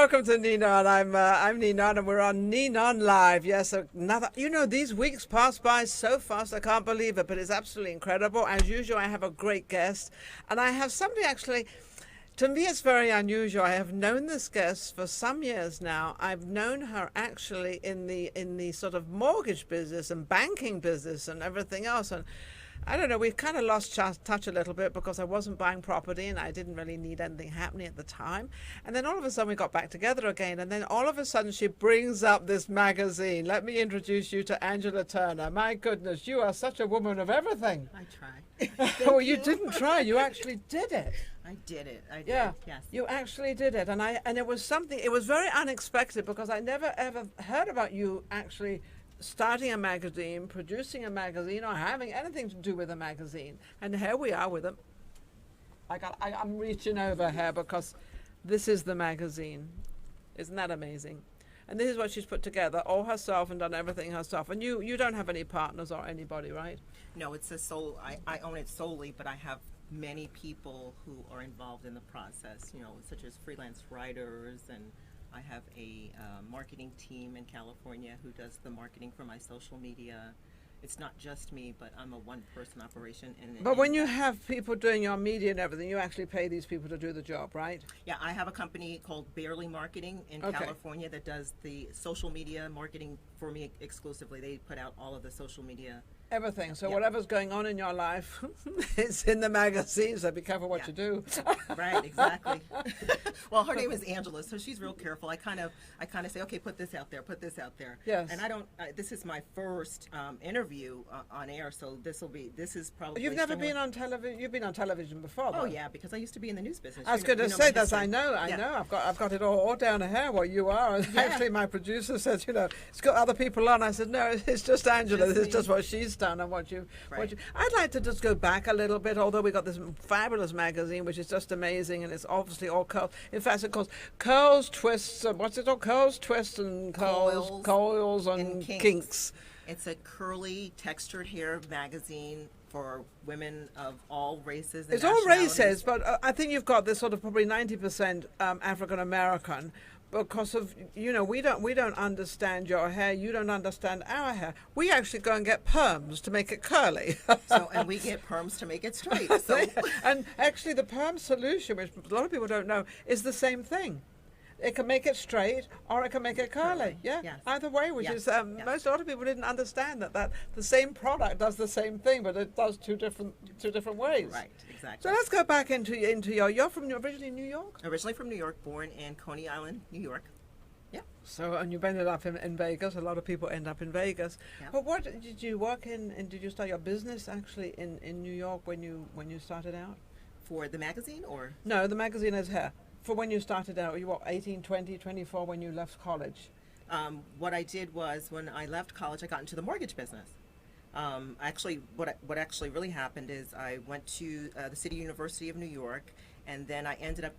welcome to Ninon. I'm Ninon, and we're on Ninon Live. Yes, another. You know, these weeks pass by so fast. I can't believe it, but it's absolutely incredible. As usual, I have a great guest, and I have somebody actually. To me, it's very unusual. I have known this guest for some years now. I've known her actually in the sort of mortgage business and banking business and everything else. And I don't know, we've kind of lost touch a little bit because I wasn't buying property and I didn't really need anything happening at the time. And then all of a sudden we got back together again. And then all of a sudden she brings up this magazine. Let me introduce you to Angela Turner. My goodness, you are such a woman of everything. I try. Oh, you didn't try. You actually did it. I did it. I did. Yeah, Yes. you actually did it. And it was something, it was very unexpected because I never ever heard about you actually starting a magazine, producing a magazine, or having anything to do with a magazine. And here we are with them. I'm reaching over here because this is the magazine. Isn't that amazing? And this is what she's put together all herself and done everything herself. And you don't have any partners or anybody, right? No, it's a sole. I own it solely, but I have many people who are involved in the process, such as freelance writers, and I have a marketing team in California who does the marketing for my social media. It's not just me, but I'm a one-person operation. But when you have people doing your media and everything, you actually pay these people to do the job, right? Yeah, I have a company called Barely Marketing in California that does the social media marketing for me exclusively. They put out all of the social media. Everything. So whatever's going on in your life, it's in the magazine, so be careful what you do. Right, exactly. Well, her name is Angela, so she's real careful. I kind of say, okay, put this out there, put this out there. Yes. And I don't. This is my first interview on air, so this is probably. You've never been on television. You've been on television before, though. Oh yeah, because I used to be in the news business. I was going to say that. I know. I've got it all down here. What you are. And actually, my producer says, it's got other people on. I said, no, it's just Angela. This is just what she's done and what you. I'd like to just go back a little bit. Although we got this fabulous magazine, which is just amazing, and it's obviously all curls. In fact, it calls curls, twists. What's it called? Curls, twists, and coils and kinks. It's a curly, textured hair magazine for women of all races. And it's all races, but I think you've got this sort of probably 90% African American. Because of we don't understand your hair, you don't understand our hair. We actually go and get perms to make it curly. And we get perms to make it straight. So. And actually, the perm solution, which a lot of people don't know, is the same thing. It can make it straight, or it can make it curly. Yeah, yes. Either way, which is a lot of people didn't understand that the same product does the same thing, but it does two different ways. Right, exactly. So let's go back into you're from originally New York. Originally from New York, born in Coney Island, New York. Yeah. So and you've ended up in Vegas. A lot of people end up in Vegas. Yeah. But what did you work in? And did you start your business actually in New York when you started out? For the magazine, or no? The magazine is here. For when you started out, you were 18, 20, 24 when you left college? What I did was when I left college, I got into the mortgage business. Actually, what actually really happened is I went to the City University of New York, and then I ended up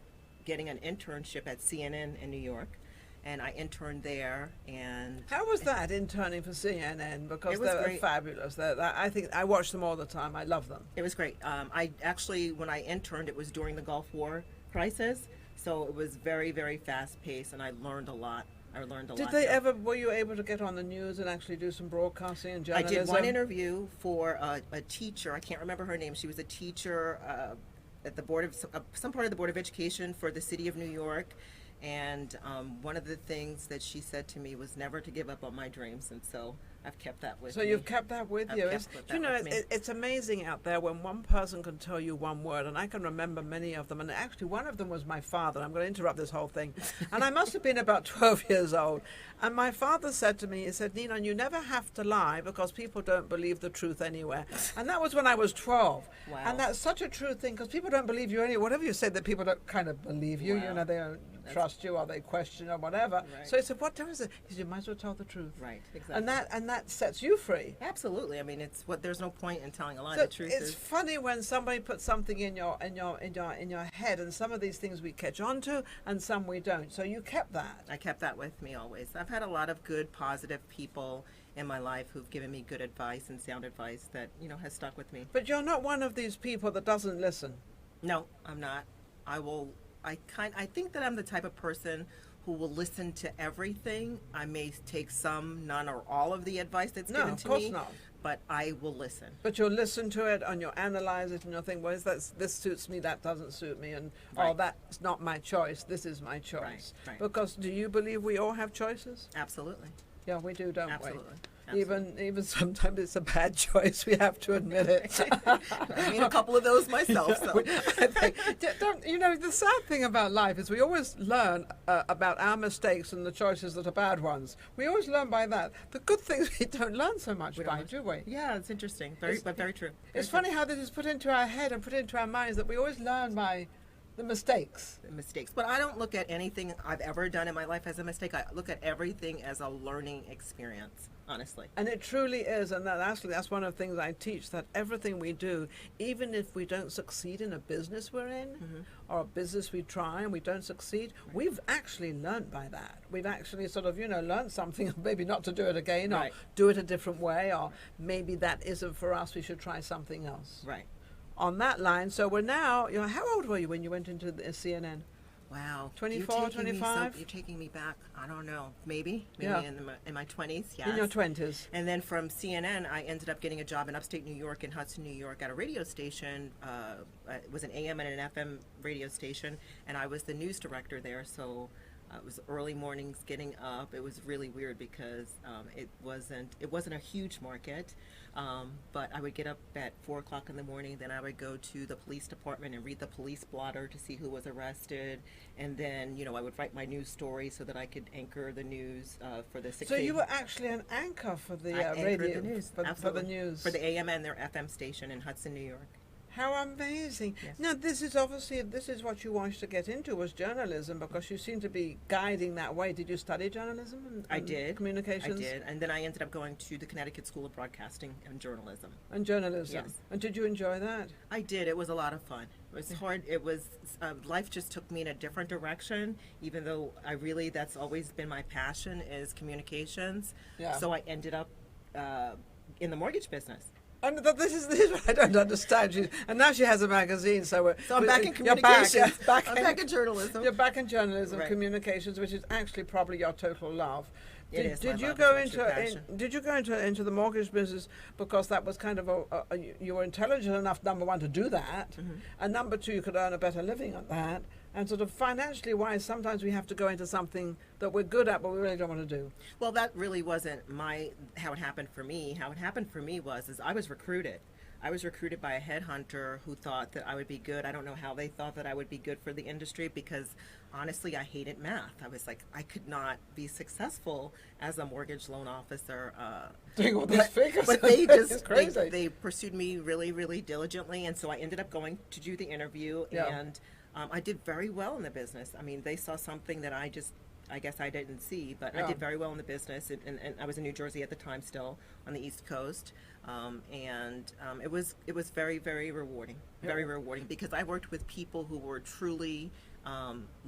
getting an internship at CNN in New York. And I interned there. And how was that interning for CNN? Because they're fabulous. I think I watch them all the time. I love them. It was great. I actually, when I interned, it was during the Gulf War crisis. So it was very, very fast paced, and I learned a lot. Were you able to get on the news and actually do some broadcasting and journalism? I did one interview for a teacher. I can't remember her name. She was a teacher at the board of some part of the Board of Education for the City of New York. And one of the things that she said to me was never to give up on my dreams, and so I've kept that with me. So you've kept that with you. It's amazing out there when one person can tell you one word, and I can remember many of them. And actually, one of them was my father. I'm going to interrupt this whole thing. And I must have been about 12 years old. And my father said to me, he said, Ninon, you never have to lie because people don't believe the truth anywhere. And that was when I was 12. Wow. And that's such a true thing because people don't believe you anyway. Whatever you say, that people don't kind of believe you. Wow. They don't trust you or they question or whatever. Right. So he said, what difference is it? He said, you might as well tell the truth. Right, exactly. And that sets you free. Absolutely. I mean, there's no point in telling a lie. The truth is funny when somebody puts something in your head, and some of these things we catch on to and some we don't. So you kept that. I kept that with me always. I've had a lot of good, positive people in my life who've given me good advice and sound advice that, has stuck with me. But you're not one of these people that doesn't listen. No, I'm not. I think that I'm the type of person who will listen to everything. I may take some, none, or all of the advice that's No, given of to course me. not. But I will listen. But you'll listen to it and you'll analyze it and you'll think, well, this suits me, that doesn't suit me, and Right. that's not my choice, this is my choice. Right. Because do you believe we all have choices? Absolutely. Yeah, we do, don't Absolutely. we? Even sometimes it's a bad choice, we have to admit it. I mean, a couple of those myself. So. I think, the sad thing about life is we always learn about our mistakes and the choices that are bad ones. We always learn by that. The good things we don't learn so much by, do we? Yeah, it's interesting. But very true. It's funny how this is put into our head and put into our minds that we always learn by the mistakes. But I don't look at anything I've ever done in my life as a mistake. I look at everything as a learning experience, honestly. And it truly is, and that's one of the things I teach, that everything we do, even if we don't succeed in a business we're in, or a business we try and we don't succeed, we've actually learned by that. We've actually sort of, learned something, maybe not to do it again, or do it a different way, or maybe that isn't for us, we should try something else. Right. On that line, so we're now, how old were you when you went into the CNN? Wow. 24, 25? You're taking me back, I don't know, maybe Yeah. in my 20s, yes. In your 20s. And then from CNN, I ended up getting a job in upstate New York, in Hudson, New York, at a radio station. It was an AM and an FM radio station, and I was the news director there, so it was early mornings, getting up. It was really weird because it wasn't a huge market, but I would get up at 4 o'clock in the morning. Then I would go to the police department and read the police blotter to see who was arrested, and then I would write my news story so that I could anchor the news for the 6 So you were actually an anchor for the I radio, anchored the news, for the absolutely. news. For the AM and their FM station in Hudson, New York. How amazing. Yes. Now, this is what you wanted to get into, was journalism, because you seem to be guiding that way. Did you study journalism and I did. Communications? I did. And then I ended up going to the Connecticut School of Broadcasting and Journalism. And journalism. Yes. And did you enjoy that? I did. It was a lot of fun. It was hard. It was, life just took me in a different direction, even though that's always been my passion, is communications. Yeah. So I ended up in the mortgage business. And this is what I don't understand. And now she has a magazine, so I'm back in communications. I'm back in journalism. You're back in journalism, Right. Communications, which is actually probably your total love. It is Did my you love. go It's my true into passion. Did you go into the mortgage business because that was kind of you were intelligent enough, number one, to do that, and number two, you could earn a better living at that, and sort of financially wise, sometimes we have to go into something that we're good at but we really don't want to do. Well, that really wasn't how it happened for me. How it happened for me was I was recruited. I was recruited by a headhunter who thought that I would be good. I don't know how they thought that I would be good for the industry, because honestly, I hated math. I was like, I could not be successful as a mortgage loan officer. Doing all these figures. But they It's just crazy. they pursued me really, really diligently, and so I ended up going to do the interview, Yeah. and I did very well in the business. I mean, they saw something that I guess I didn't see, but Yeah. I did very well in the business, and I was in New Jersey at the time, still on the East Coast, and it was very, very rewarding, very rewarding, because I worked with people who were truly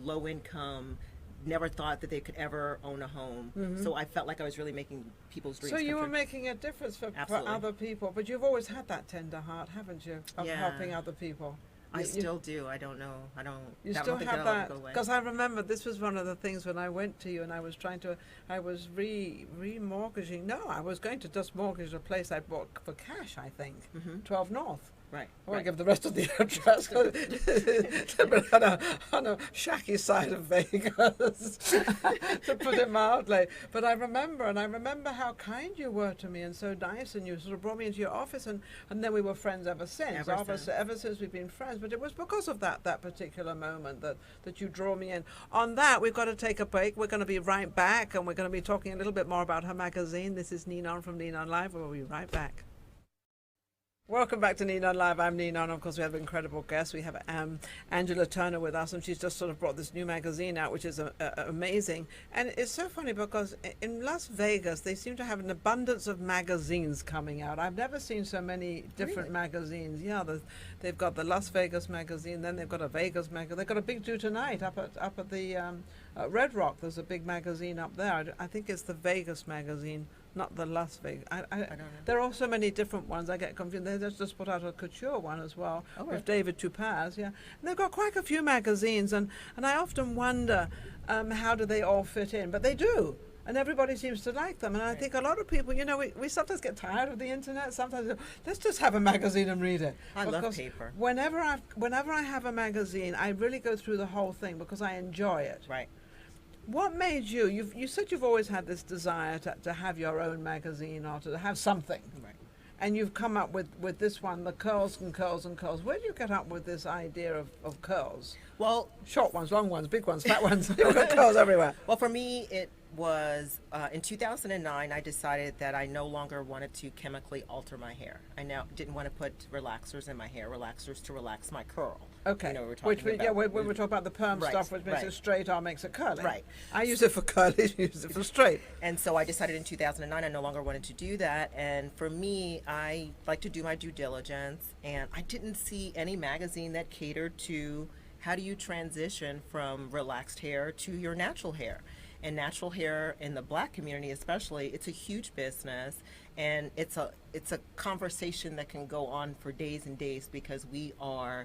low income, never thought that they could ever own a home. So I felt like I was really making people's dreams So you come were true. making a difference for Absolutely. other people, but you've always had that tender heart, haven't you, of Yeah. helping other people. I You- still do. I don't know. I don't. You I still don't think have that'll that, go away. because I remember this was one of the things when I went to you and I was remortgaging. No, I was going to just mortgage a place I bought for cash, I think, 12 North. Right. I won't right. give the rest of the address. But on a shacky side of Vegas, to put it mildly. But I remember how kind you were to me and so nice, and you sort of brought me into your office, and then we were friends ever since. Ever since we've been friends. But it was because of that particular moment that you draw me in. On that, we've got to take a break. We're going to be right back, and we're going to be talking a little bit more about her magazine. This is Ninon from Ninon Live. We'll be right back. Welcome back to Ninon Live. I'm Ninon. Of course, we have an incredible guest. We have Angela Turner with us, and she's just sort of brought this new magazine out, which is amazing. And it's so funny because in Las Vegas, they seem to have an abundance of magazines coming out. I've never seen so many different magazines. Yeah, they've got the Las Vegas magazine, then they've got a Vegas magazine. They've got a big do tonight up at the Red Rock. There's a big magazine up there. I think it's the Vegas magazine Not the Las Vegas. I don't know. There are so many different ones. I get confused. They just put out a couture one as well with David Tupaz. Yeah, and they've got quite a few magazines, and I often wonder how do they all fit in, but they do. And everybody seems to like them. And I think a lot of people, we sometimes get tired of the internet. Sometimes let's just have a magazine and read it. I love paper. Whenever I have a magazine, I really go through the whole thing because I enjoy it. Right. What made you? You said you've always had this desire to have your own magazine or to have something. Right. And you've come up with this one, the Coils and Curls and Curls. Where did you get up with this idea of curls? Well, short ones, long ones, big ones, fat ones. You've got curls everywhere. Well, for me, it was in 2009. I decided that I no longer wanted to chemically alter my hair. I now didn't want to put relaxers in my hair, relaxers to relax my curl. Okay. We're talking about. When we're talking about the perm stuff, which makes it straight or makes it curly. Right. I use it for curly. You use it for straight. And so I decided in 2009 I no longer wanted to do that. And for me, I like to do my due diligence, and I didn't see any magazine that catered to how do you transition from relaxed hair to your natural hair. And natural hair in the Black community especially, it's a huge business, and it's a conversation that can go on for days and days because we are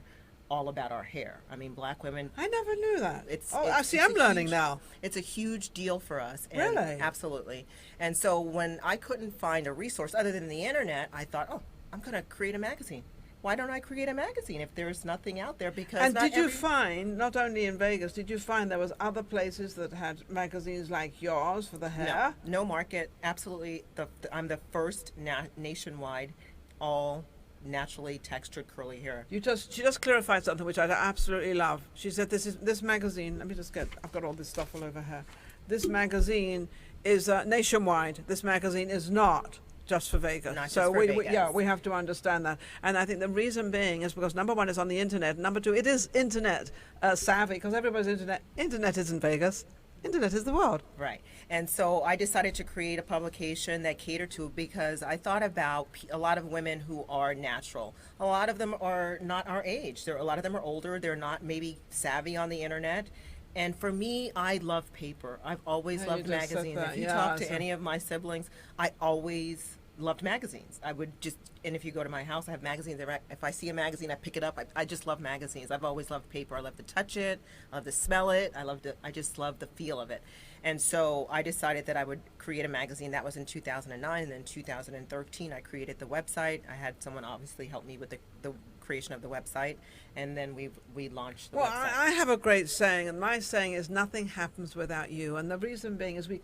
all about our hair. I mean, Black women. I never knew that. I'm a learning huge, now. It's a huge deal for us. And really? Absolutely. And so when I couldn't find a resource other than the internet, I thought, I'm going to create a magazine. Why don't I create a magazine if there's nothing out there? Because and did you find, not only in Vegas, did you find there was other places that had magazines like yours for the hair? No market. Absolutely. I'm the first nationwide all naturally textured curly hair. She just clarified something which I absolutely love. She said this magazine, I've got all this stuff all over here. This magazine is nationwide. This magazine is not just for Vegas. Not just for Vegas. We have to understand that. And I think the reason being is because number one, it's on the internet. Number two, it is internet savvy because everybody's internet. Internet isn't Vegas. Internet is the world. Right. And so I decided to create a publication that catered to, because I thought about a lot of women who are natural. A lot of them are not our age. A lot of them are older. They're not maybe savvy on the internet. And for me, I love paper. I've always loved magazines. If you talk to any of my siblings, I always loved magazines. I would just, and if you go to my house, I have magazines. If I see a magazine, I pick it up. I just love magazines. I've always loved paper. I love to touch it. I love to smell it. I just love the feel of it. And so I decided that I would create a magazine. That was in 2009. And then 2013, I created the website. I had someone obviously help me with the creation of the website, and then we launched the website. I have a great saying, and my saying is nothing happens without you. And the reason being is we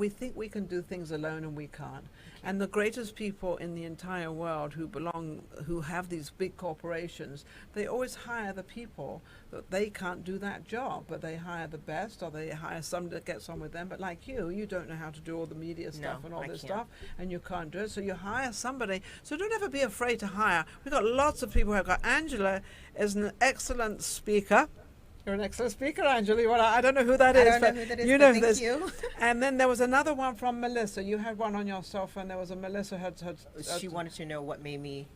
think we can do things alone, and we can't. And the greatest people in the entire world who have these big corporations, they always hire the people that they can't do that job, but they hire the best, or they hire some that gets on with them. But like you don't know how to do all the media stuff and all this stuff, and you can't do it, so you hire somebody. So don't ever be afraid to hire. We've got lots of people who have got. Angela is an excellent speaker. You're an excellent speaker, Angela. Well, I don't know who that is. I don't know who that is, you know thank this. you. And then there was another one from Melissa. You had one on yourself, and there was a Melissa had she wanted to know what made me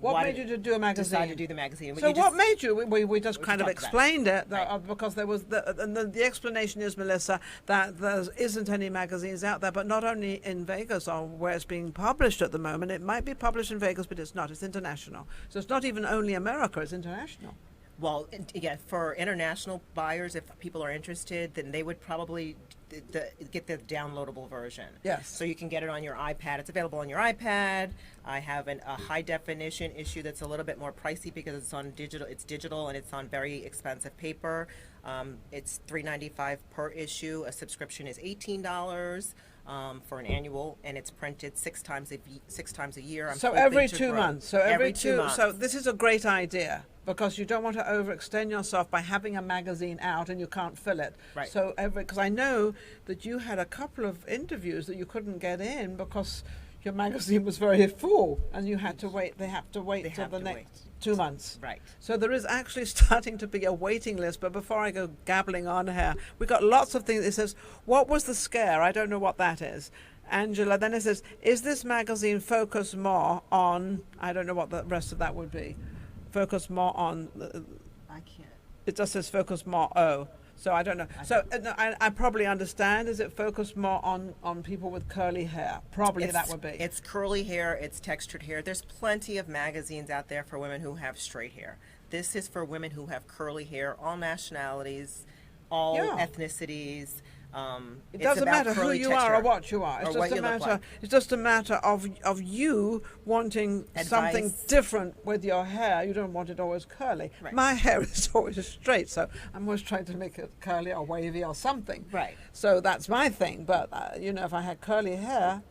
what made you to do a magazine? Decide to do the magazine. So what made you? We just kind of explained it right. Because there was the explanation is, Melissa, that there isn't any magazines out there, but not only in Vegas or where it's being published at the moment. It might be published in Vegas, but it's not. It's international. So it's not even only America. It's international. Well, yeah, for international buyers, if people are interested, then they would probably get the downloadable version. Yes. So you can get it on your iPad. It's available on your iPad. I have a high definition issue that's a little bit more pricey because it's on digital. It's digital and it's on very expensive paper. It's $3.95 per issue. A subscription is $18. For an annual, and it's printed six times a year. So every 2 months. So every 2 months. So this is a great idea because you don't want to overextend yourself by having a magazine out and you can't fill it. Right. So because I know that you had a couple of interviews that you couldn't get in because your magazine was very full and you had to wait. They have to wait till the next 2 months. Right. So there is actually starting to be a waiting list. But before I go gabbling on here, we got lots of things. It says, what was the scare? I don't know what that is. Angela, then it says, is this magazine focused more on, I don't know what the rest of that would be, focus more on, I can't. it just says focus more, oh. So I don't know. So no, I probably understand. Is it focused more on people with curly hair? Probably that would be. It's curly hair. It's textured hair. There's plenty of magazines out there for women who have straight hair. This is for women who have curly hair, all nationalities, all ethnicities. It doesn't matter who you are or what you are. It's just a matter. Like. It's just a matter of you wanting something different with your hair. You don't want it always curly. Right. My hair is always straight, so I'm always trying to make it curly or wavy or something. Right. So that's my thing. But if I had curly hair,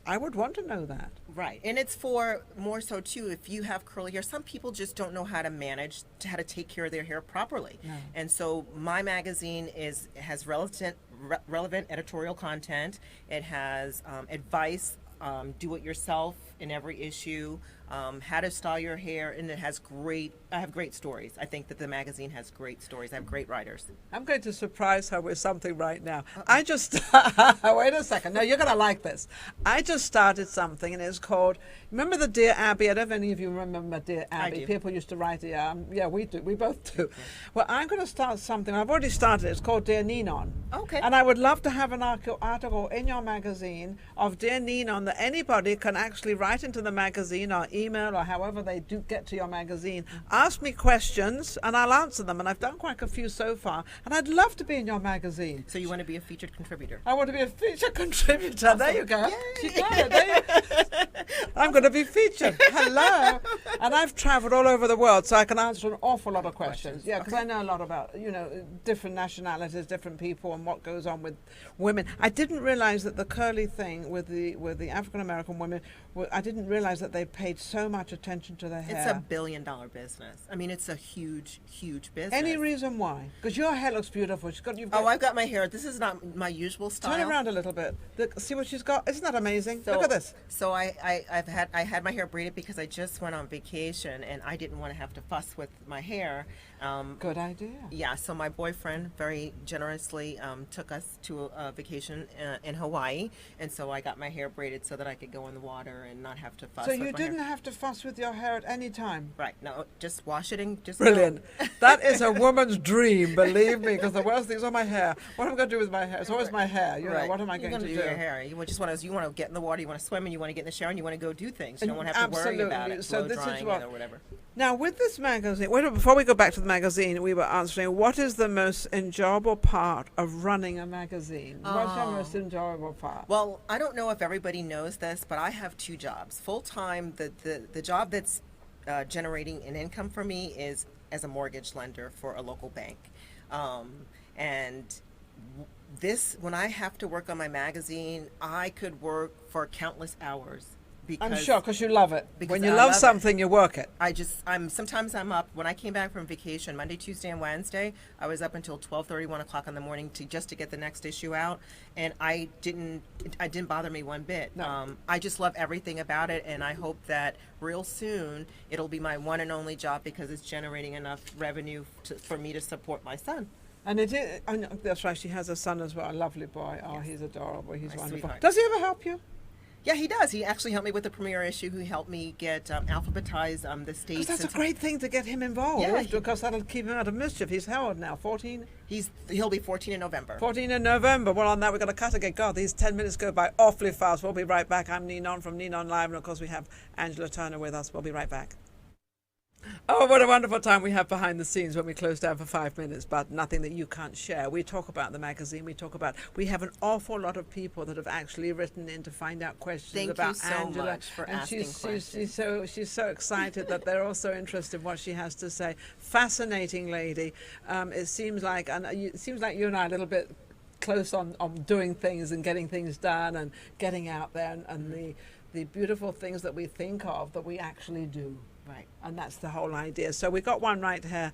I would want to know that. Right. And it's for more so too, if you have curly hair, some people just don't know how to manage, how to take care of their hair properly. No. And so my magazine has relevant editorial content. It has advice, do it yourself in every issue, how to style your hair, and I have great stories. I think that the magazine has great stories. I have great writers. I'm going to surprise her with something right now. I just, wait a second. No, you're going to like this. I just started something, and it's called, remember the Dear Abby? I don't know if any of you remember Dear Abby. I do. People used to write, yeah, we do. We both do. Well, I'm going to start something. I've already started. It's called Dear Ninon. Okay. And I would love to have an article in your magazine of Dear Ninon that anybody can actually write into the magazine or email or however they do get to your magazine. Ask me questions and I'll answer them. And I've done quite a few so far. And I'd love to be in your magazine. So you want to be a featured contributor? I want to be a featured contributor. Awesome. There you go. Yay. She got it. I'm going to be featured. Hello. And I've traveled all over the world, so I can answer an awful lot of questions. Yeah, because I know a lot about, different nationalities, different people, and what goes on with women. I didn't realize that the curly thing with the African American women, I didn't realize that they paid so much attention to their hair. It's $1 billion business. I mean, it's a huge, huge business. Any reason why? Because your hair looks beautiful. I've got my hair. This is not my usual style. Turn around a little bit. See what she's got? Isn't that amazing? Look at this. So I had my hair braided because I just went on vacation and I didn't want to have to fuss with my hair. Good idea. Yeah, so my boyfriend very generously took us to a vacation in Hawaii, and so I got my hair braided so that I could go in the water and not have to fuss with my hair. So you didn't have to fuss with your hair at any time? Right, no, just wash it and just Brilliant. That is a woman's dream, believe me, because the worst thing's on my hair. What am I going to do with my hair? It's always my hair. What am I going to do? Your hair. You want to get in the water, you want to swim, and you want to get in the shower, and you want to go do things. You don't want to have to worry about it, so this is what, or whatever. Now, with this magazine, before we go back to the magazine, we were answering, what is the most enjoyable part of running a magazine? What's your most enjoyable part? Well, I don't know if everybody knows this, but I have two jobs. Full-time, the job that's generating an income for me is as a mortgage lender for a local bank. And when I have to work on my magazine, I could work for countless hours. I'm sure, because you love it. When you love something, you work it. Sometimes I'm up. When I came back from vacation, Monday, Tuesday, and Wednesday, I was up until 12:30, 1 o'clock in the morning just to get the next issue out, and it didn't bother me one bit. No. I just love everything about it, and I hope that real soon it'll be my one and only job because it's generating enough revenue for me to support my son. And it is. That's right. She has a son as well, a lovely boy. Oh, yes. He's adorable. He's wonderful. Sweetheart. Does he ever help you? Yeah, he does. He actually helped me with the premiere issue. He helped me get alphabetize the states. Because that's a great thing to get him involved. Yeah, because that'll keep him out of mischief. He's how old now? 14? He'll be 14 in November. 14 in November. Well, on that, we're going to cut again. God, these 10 minutes go by awfully fast. We'll be right back. I'm Ninon from Ninon Live. And, of course, we have Angela Turner with us. We'll be right back. Oh, what a wonderful time we have behind the scenes when we close down for 5 minutes, but nothing that you can't share. We talk about the magazine. We have an awful lot of people that have actually written in to find out questions about Angela. Thank you so much for asking questions. She's so excited that they're all so interested in what she has to say. Fascinating lady. It seems like you and I are a little bit close on doing things and getting things done and getting out there and the beautiful things that we think of that we actually do. Right. And that's the whole idea. So we got one right here.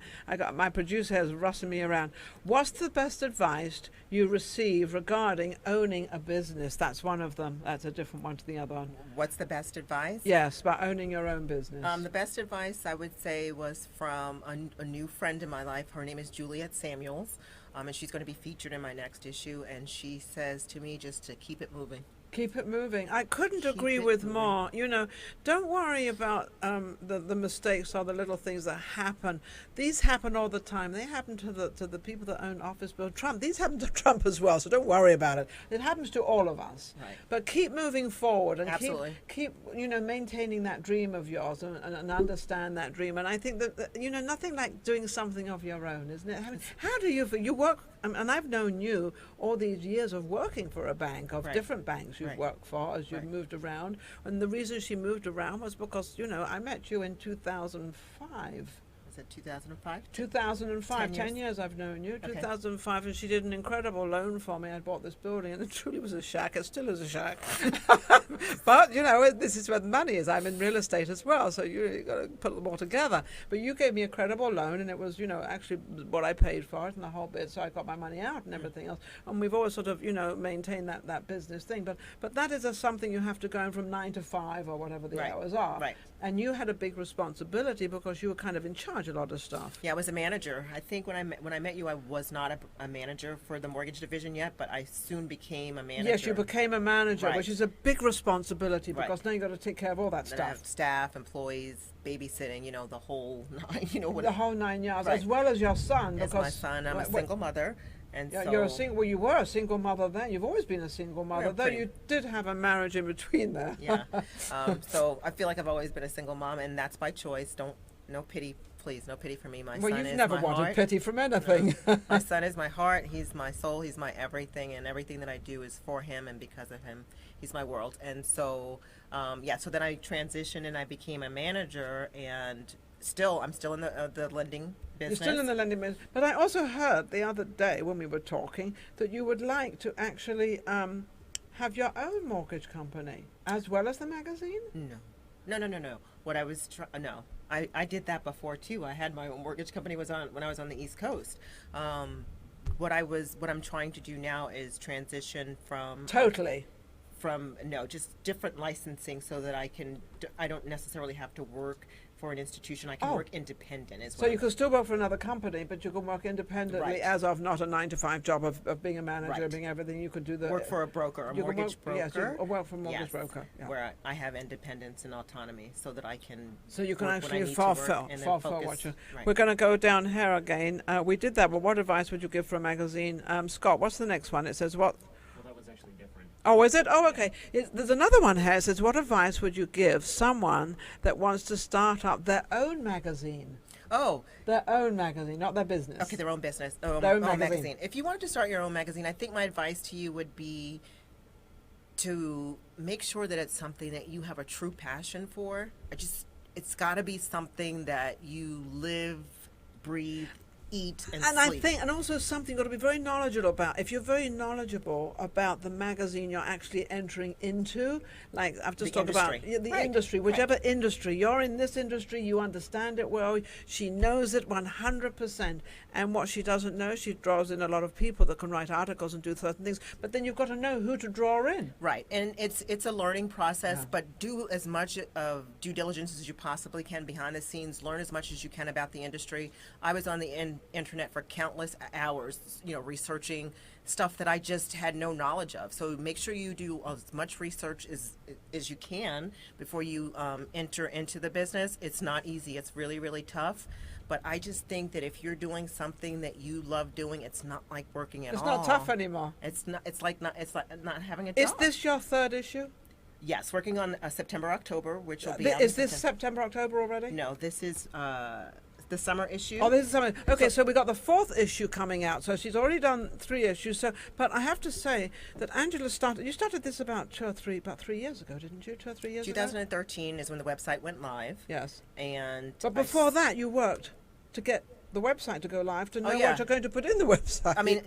My producer is rushing me around. What's the best advice you receive regarding owning a business? That's one of them. That's a different one to the other one. What's the best advice? Yes, about owning your own business. The best advice I would say was from a new friend in my life. Her name is Juliet Samuels, and she's going to be featured in my next issue. And she says to me just to keep it moving. Keep it moving. I couldn't Keep agree it with moving. more. You know, don't worry about the mistakes or the little things that happen. These happen all the time. They happen to the people that own office buildings. Trump. These happen to Trump as well. So don't worry about it. It happens to all of us. Right. But keep moving forward and Absolutely. keep maintaining that dream of yours and understand that dream. And I think that nothing like doing something of your own, isn't it? I mean, how do you work? And I've known you all these years of working for a bank, of Right. different banks you've Right. worked for as you've Right. moved around. And the reason she moved around was because, I met you in 2005. Was it 2005? 2005, 10 10 years I've known you. Okay. 2005, and she did an incredible loan for me. I bought this building, and it truly was a shack. It still is a shack. But, this is where the money is. I'm in real estate as well, so you got to put them all together. But you gave me a credible loan, and it was, actually what I paid for it and the whole bit, so I got my money out and everything else. And we've always sort of, maintained that business thing. But that is something you have to go in from 9 to 5 or whatever the Right. hours are. Right. And you had a big responsibility because you were kind of in charge of a lot of stuff. Yeah, I was a manager. I think when I met you, I was not a manager for the mortgage division yet, but I soon became a manager. Yes, you became a manager, Right. which is a big responsibility Right. because now you've got to take care of all that Then I stuff. have staff, employees, babysitting, the whole nine, The whole 9 yards, Right. as well as your son. As because my son, I'm a wh- wh- single mother, and Yeah, so you're a single. Well, you were a single mother then. You've always been a single mother, Yeah, though pretty. you did have a marriage in between there. yeah. So I feel like I've always been a single mom, and that's by choice. No pity, please, no pity for me. My Well, son you've is never my wanted heart. pity from anything. My son is my heart. He's my soul. He's my everything, and everything that I do is for him and because of him. He's my world. And so, so then I transitioned and I became a manager, and I'm still in the lending You're business. still in the lending business. But I also heard the other day when we were talking that you would like to actually have your own mortgage company as well as the magazine. No. What I was no. I did that before too. I had my own mortgage company when I was on the East Coast. What I'm trying to do now is transition from just different licensing so that I don't necessarily have to work for an institution. I can work independent as well. So you can still work for another company, but you can work independently Right. as of not a 9 to 5 job of being a manager, Right. being everything. You could do the work for a broker, a you can mortgage work, yes, broker. or work for a mortgage Yes, broker. Yeah. where I have independence and autonomy so that I can So you can work when I actually need to work fulfill and then what focus. you. Right. We're going to go down here again. We did that, but what advice would you give for a magazine? Scott, what's the next one? It says what? Well, that was actually different. Oh, is it? Oh, okay. There's another one here. It says, what advice would you give someone that wants to start up their own magazine? Oh, Their own magazine, not their business. okay, their own business, Their own own magazine. magazine. If you wanted to start your own magazine, I think my advice to you would be to make sure that it's something that you have a true passion for. It's got to be something that you live, breathe, eat, and And sleep. I think, and also something you've got to be very knowledgeable about. If you're very knowledgeable about the magazine you're actually entering into, like I've just The talked about industry. the Right, industry, whichever industry, you're in this industry, you understand it well, she knows it 100%. And what she doesn't know, she draws in a lot of people that can write articles and do certain things. But then you've got to know who to draw in. Right, and it's a learning process, but do as much of due diligence as you possibly can behind the scenes. Learn as much as you can about the industry. I was on the internet for countless hours, researching stuff that I just had no knowledge of. So make sure you do as much research as you can before you enter into the business. It's not easy. It's really, really tough. But I just think that if you're doing something that you love doing, it's not like working at all. It's not tough anymore. It's not. It's like not having a Is job. this your third issue? Yes, working on September, October, which will be. out Is in this September. September, October already? No, this is the summer issue. Oh, this is something. Okay, so we got the fourth issue coming out. So she's already done 3 issues. So, but I have to say that Angela started. You started this about 3 years ago, didn't you? 2 or 3 years ago. 2013 is when the website went live. Yes. And But before that, you worked to get the website to go live to know yeah. what you're going to put in the website. I mean,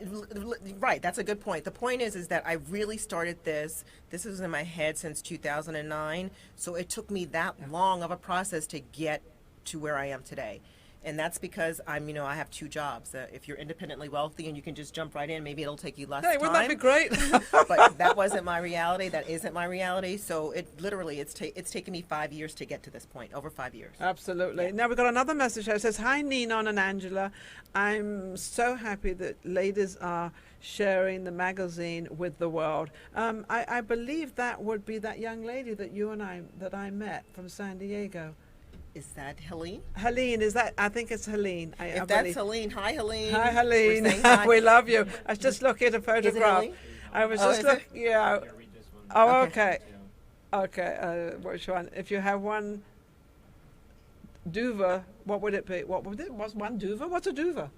right. That's a good point. The point is that I really started this. This was in my head since 2009. So it took me that long of a process to get to where I am today. And that's because I have 2 jobs. If you're independently wealthy and you can just jump right in, maybe it'll take you less time. Hey, wouldn't that be great? But that wasn't my reality. That isn't my reality. So it's taken me 5 years to get to this point, over 5 years. Absolutely. Now we've got another message here. It says, "Hi, Ninon and Angela. I'm so happy that ladies are sharing the magazine with the world." I believe that would be that young lady that I met from San Diego. Is that Helene? Helene, is that? I think it's Helene. If that's Helene, hi Helene. Hi Helene. Hi. We love you. I was just looking at a photograph. I was just looking. Yeah. Oh, okay. Okay. Which one? If you have one duva, what would it be? What would it? What's one duva? What's a duva?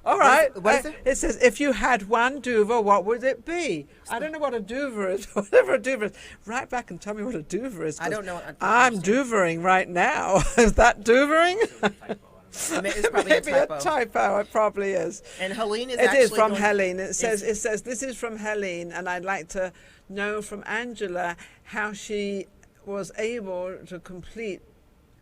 All right. What is it? It says, if you had one duva, what would it be? I don't know what a duva is. Whatever a duva is. Write back and tell me what a duva is. I don't know. I'm duvering right now. Is that duvering? It's probably Maybe a typo. It probably is. And Helene is It actually is from Helene. It says this is from Helene, and I'd like to know from Angela how she was able to complete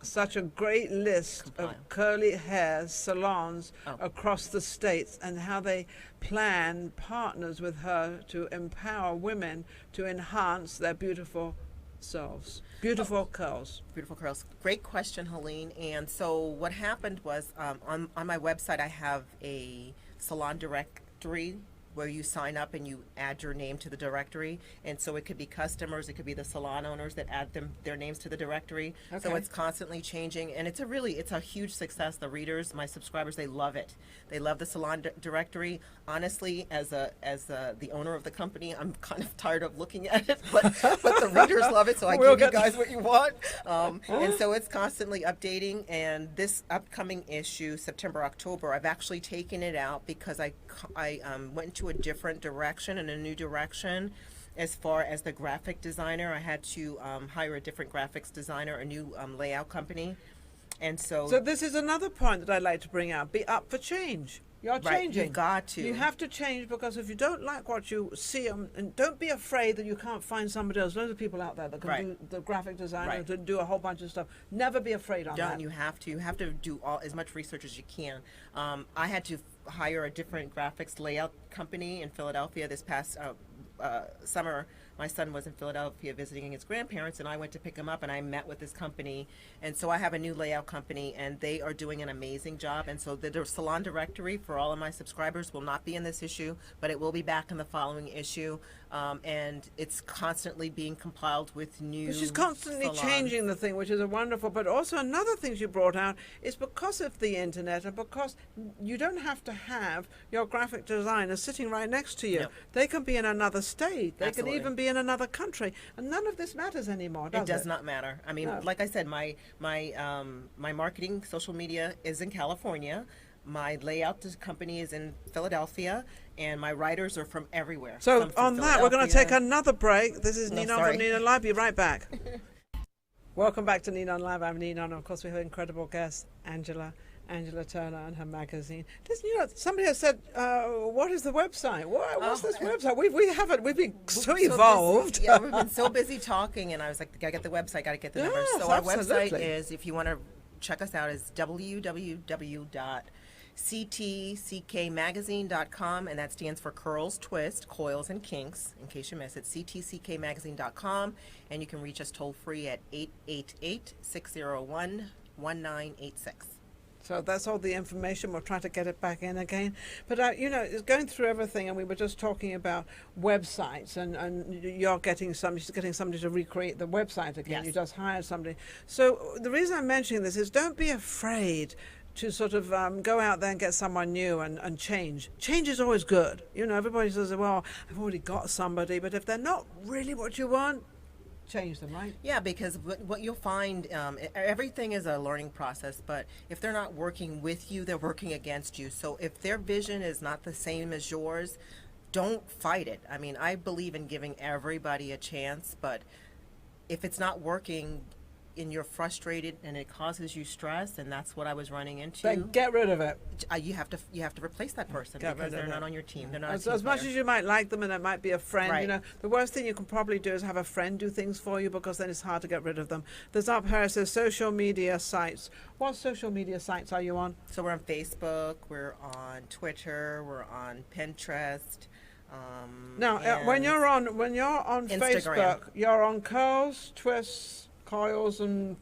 such a great list of curly hair salons across the states, and how they plan partners with her to empower women to enhance their beautiful selves. Beautiful curls. Beautiful curls. Great question, Helene. And so what happened was on my website I have a salon directory where you sign up and you add your name to the directory. And so it could be customers, it could be the salon owners that add their names to the directory. Okay. So it's constantly changing, and it's a huge success. The readers, my subscribers, they love it. They love the salon directory. Honestly, as the owner of the company, I'm kind of tired of looking at it, but the readers love it, so I give you guys what you want. And so it's constantly updating, and this upcoming issue, September, October, I've actually taken it out because I went into a different direction and a new direction. As far as the graphic designer, I had to hire a different graphics designer, a new layout company. And so this is another point that I'd like to bring out. Be up for change. You're changing. You've got to. You have to change, because if you don't like what you see, and don't be afraid that you can't find somebody else. Loads of people out there that can do the graphic designer, to do a whole bunch of stuff. Never be afraid on that. You have to. You have to do as much research as you can. I had to hire a different graphics layout company in Philadelphia this past summer. My son was in Philadelphia visiting his grandparents, and I went to pick him up, and I met with this company. And so I have a new layout company, and they are doing an amazing job. And so the salon directory for all of my subscribers will not be in this issue, but it will be back in the following issue. And it's constantly being compiled with new She's constantly changing the thing, which is a wonderful. But also another thing she brought out is because of the internet, and because you don't have to have your graphic designer sitting right next to you. No. They can be in another state. They can even be in another country, and none of this matters anymore, does it? It does not matter. I mean, like I said, my marketing social media is in California. My layout company is in Philadelphia, and my writers are from everywhere. So on that, we're going to take another break. This is Ninon from Ninon Live. Be right back. Welcome back to Ninon Live. I'm Ninon. Of course, we have an incredible guest, Angela Turner, and her magazine. Somebody has said, what is the website? What's this website? We've been so evolved. We've been so busy talking, and I was like, gotta get the website, gotta get the numbers. So our website is, if you want to check us out, is www.ctckmagazine.com, and that stands for Curls Twist, Coils and Kinks, in case you miss it, ctckmagazine.com, and you can reach us toll free at 888-601-1986. So that's all the information. We'll try to get it back in again. But, it's going through everything, and we were just talking about websites, and you're getting somebody to recreate the website again. Yes. You just hired somebody. So the reason I'm mentioning this is, don't be afraid to sort of go out there and get someone new and change. Change is always good. Everybody says, well, I've already got somebody. But if they're not really what you want, change them, right? Yeah, because what you'll find, everything is a learning process, but if they're not working with you, they're working against you. So if their vision is not the same as yours, don't fight it. I mean, I believe in giving everybody a chance, but if it's not working, and you're frustrated and it causes you stress, and that's what I was running into. Then get rid of it. You have to replace that person because they're not on your team. They're not as much as you might like them, and it might be a friend. Right. You know, the worst thing you can probably do is have a friend do things for you, because then it's hard to get rid of them. There's up here, it says social media sites. What social media sites are you on? So we're on Facebook, we're on Twitter, we're on Pinterest. Now, when you're on Instagram. Facebook, you're on Curls, Twists, Coils, and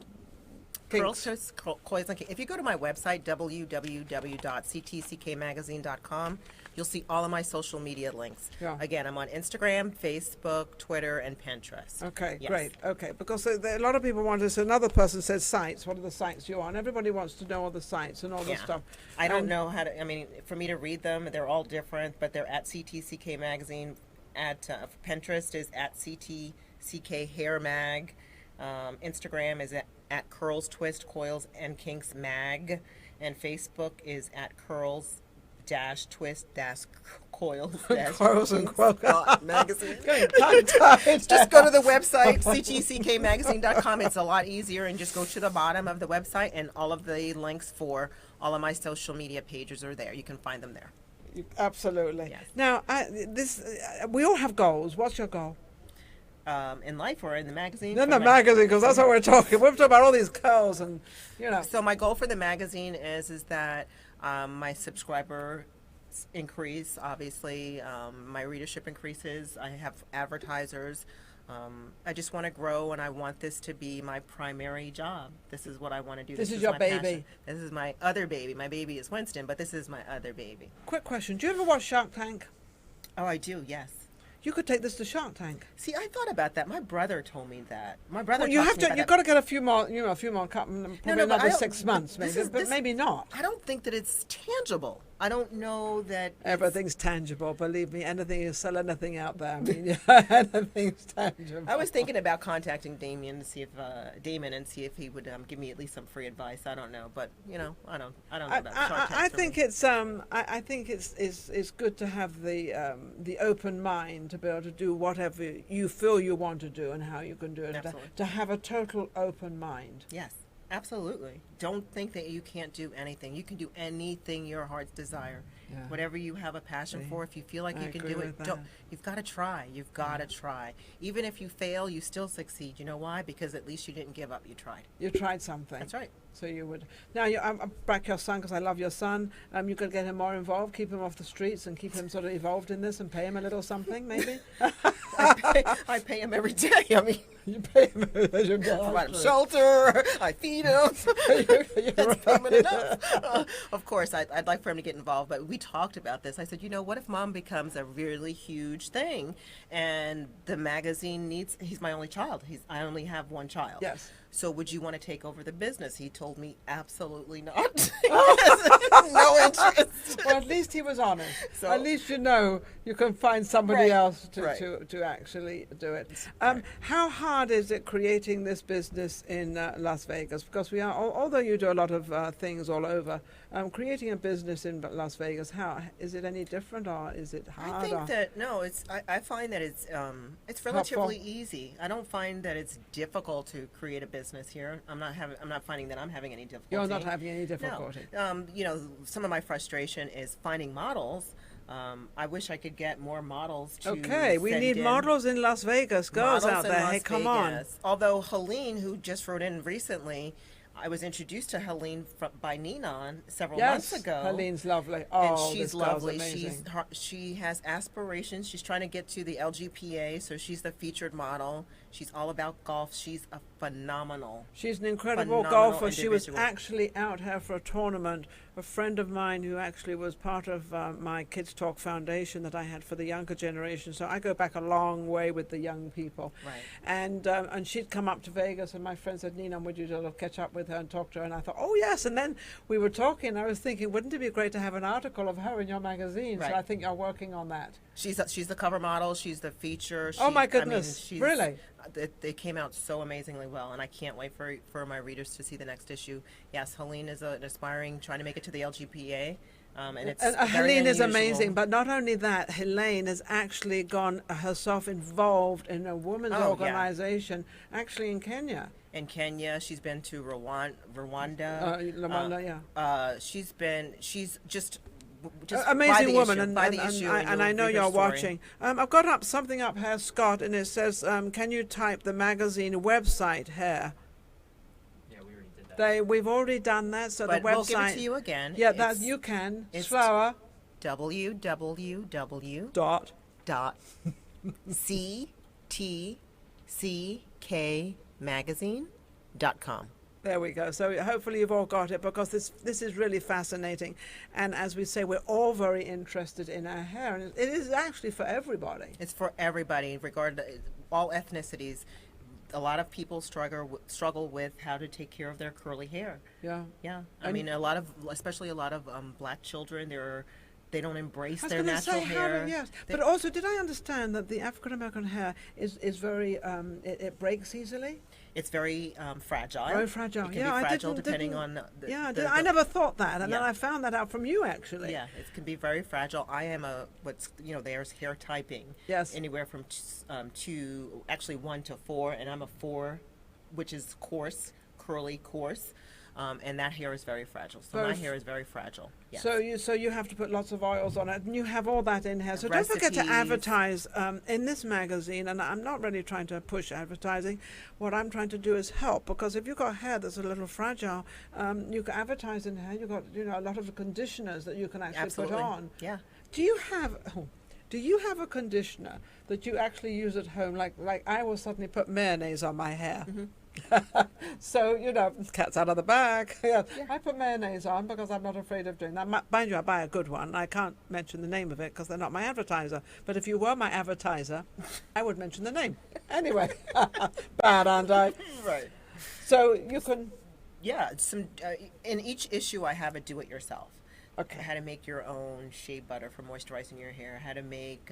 Kinks. Curls, Twists, Coils, and Kinks. If you go to my website, www.ctckmagazine.com, you'll see all of my social media links. Yeah. Again, I'm on Instagram, Facebook, Twitter, and Pinterest. Okay, Yes. great. Okay, because a lot of people want to. So another person said sites. What are the sites you're on? Everybody wants to know all the sites and all the stuff. I don't know how to. I mean, for me to read them, they're all different, but they're at CTCK Magazine. At Pinterest is at CTCK Hair Mag. Instagram is at Curls, Twist, Coils, and Kinks Mag, and Facebook is at Curls Twist Coils Coils and Coils Magazine. Just Just go to the website ctckmagazine.com. It's a lot easier, and just go to the bottom of the website, and all of the links for all of my social media pages are there. You can find them there. Absolutely. Yes. Now, we all have goals. What's your goal? In life or in the magazine? In the magazine, because that's what we're talking. We're talking about all these curls and, you know. So my goal for the magazine is that my subscriber increase. Obviously, my readership increases. I have advertisers. I just want to grow, and I want this to be my primary job. This is what I want to do. This is your my baby. passion. This is my other baby. My baby is Winston, but this is my other baby. Quick question. Do you ever watch Shark Tank? Oh, I do, yes. You could take this to Shark Tank. See, I thought about that. My brother told me that. My brother. Well, you talked have to to. me about You've that. got to get a few more. You know, a few more. Probably another 6 months, maybe, but maybe not. I don't think that it's tangible. I don't know that Everything's tangible. Believe me, anything you sell, anything out there. I mean, anything's tangible. I was thinking about contacting Damon and see if he would give me at least some free advice. I don't know, but you know, I don't know about Shark Tank. I think it's good to have the open mind to be able to do whatever you feel you want to do and how you can do it. Absolutely. To have a total open mind. Yes, absolutely. Don't think that you can't do anything. You can do anything your heart's desire. Yeah. Whatever you have a passion for, if you feel like I you can agree do with it, that. you've got to try. You've got to try. Even if you fail, you still succeed. You know why? Because at least you didn't give up. You tried. You tried something. That's right. So you would. Now, I'm back your son because I love your son. You could get him more involved, keep him off the streets, and keep him sort of involved in this, and pay him a little something, maybe. I pay him every day. I mean, You pay him as you go. provide him shelter. I feed him. That's payment enough. Of course, I'd like for him to get involved, but we talked about this. I said, you know, what if Mom becomes a really huge thing, and the magazine needs? He's my only child. I only have one child. Yes. So would you want to take over the business? He told me absolutely not. No interest. Well, at least he was honest. So- at least you know you can find somebody Right, else right. to actually do it. Right. How hard is it creating this business in Las Vegas? Because we are, although you do a lot of things all over, creating a business in Las Vegas, how is it any different, or is it hard? I think that no, I find that it's relatively easy. I don't find that it's difficult to create a business here. I'm not finding that I'm having any difficulty. You're not having any difficulty. No. You know, some of my frustration is finding models. I wish I could get more models to Okay, we send need in. models in Las Vegas. Girls Models out in there, Las hey, come on. Vegas. Although Helene, who just wrote in recently, I was introduced to Helene by Ninon several months ago. Helene's lovely. And Oh, she's this girl's lovely. amazing. She has aspirations. She's trying to get to the LGPA, so she's the featured model. She's all about golf. She's a phenomenal. She's an incredible phenomenal golfer. She was individual. actually out here for a tournament. A friend of mine who actually was part of my Kids Talk Foundation that I had for the younger generation. So I go back a long way with the young people. Right. And she'd come up to Vegas, and my friend said, Ninon, would you sort of catch up with her and talk to her? And I thought, oh, yes. And then we were talking, and I was thinking, wouldn't it be great to have an article of her in your magazine? Right. So I think you're working on that. She's the cover model. She's the feature. Oh, my goodness. Really? They came out so amazingly well, and I can't wait for my readers to see the next issue. Yes, Helene is an aspiring, trying to make it to the LGPA. And it's very Helene is unusual. amazing, but not only that, Helene has actually gone herself involved in a women's Oh, yeah. organization, actually in Kenya. in Kenya. She's been to Rwanda. She's just amazing woman, and I know you're watching. I've got something up here, Scott, and it says, can you type the magazine website here? Yeah, we already did that. We've already done that, so but the website. We'll give it to you again. Yeah, that you can. Slower. www.ctckmagazine.com. There we go. So hopefully you've all got it, because this is really fascinating. And as we say, we're all very interested in our hair. And it is actually for everybody. It's for everybody, regardless, all ethnicities. A lot of people struggle with how to take care of their curly hair. Yeah. Yeah. I mean, especially a lot of black children, they don't embrace their natural hair. Yes, but also, did I understand that the African American hair is very it breaks easily? It's very fragile. Very fragile. It can be fragile depending on I never thought that, and then I found that out from you, actually. Yeah, it can be very fragile. I am there's hair typing. Yes. Anywhere from 1 to 4, and I'm a 4, which is coarse, curly, coarse. And that hair is very fragile. So my hair is very fragile. Yes. So you have to put lots of oils on it, and you have all that in here. So don't forget to advertise in this magazine. And I'm not really trying to push advertising. What I'm trying to do is help, because if you've got hair that's a little fragile, you can advertise in here. You've got a lot of conditioners that you can actually Absolutely. put on. Yeah. Do you have a conditioner that you actually use at home? Like I will suddenly put mayonnaise on my hair. Mm-hmm. So, cat's out of the bag. Yeah. I put mayonnaise on because I'm not afraid of doing that. Mind you, I buy a good one. I can't mention the name of it because they're not my advertiser. But if you were my advertiser, I would mention the name. Anyway, bad, aren't I? Right. So you can... Yeah, in each issue I have a do-it-yourself. Okay. How to make your own shea butter for moisturizing your hair. How to make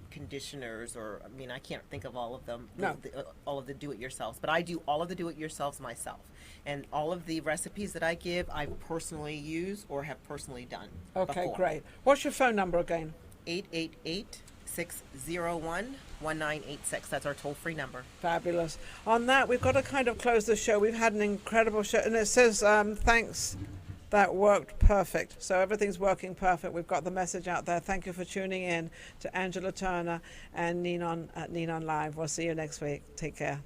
conditioners, I can't think of all of them. No. All of the do-it-yourselves, but I do all of the do-it-yourselves myself, and all of the recipes that I give, I personally use or have personally done. Okay, before. great. What's your phone number again? 888-601-1986. That's our toll-free number. Fabulous. On that, we've got to kind of close the show. We've had an incredible show, and it says thanks. That worked perfect. So everything's working perfect. We've got the message out there. Thank you for tuning in to Angela Turner and Ninon at Ninon Live. We'll see you next week. Take care.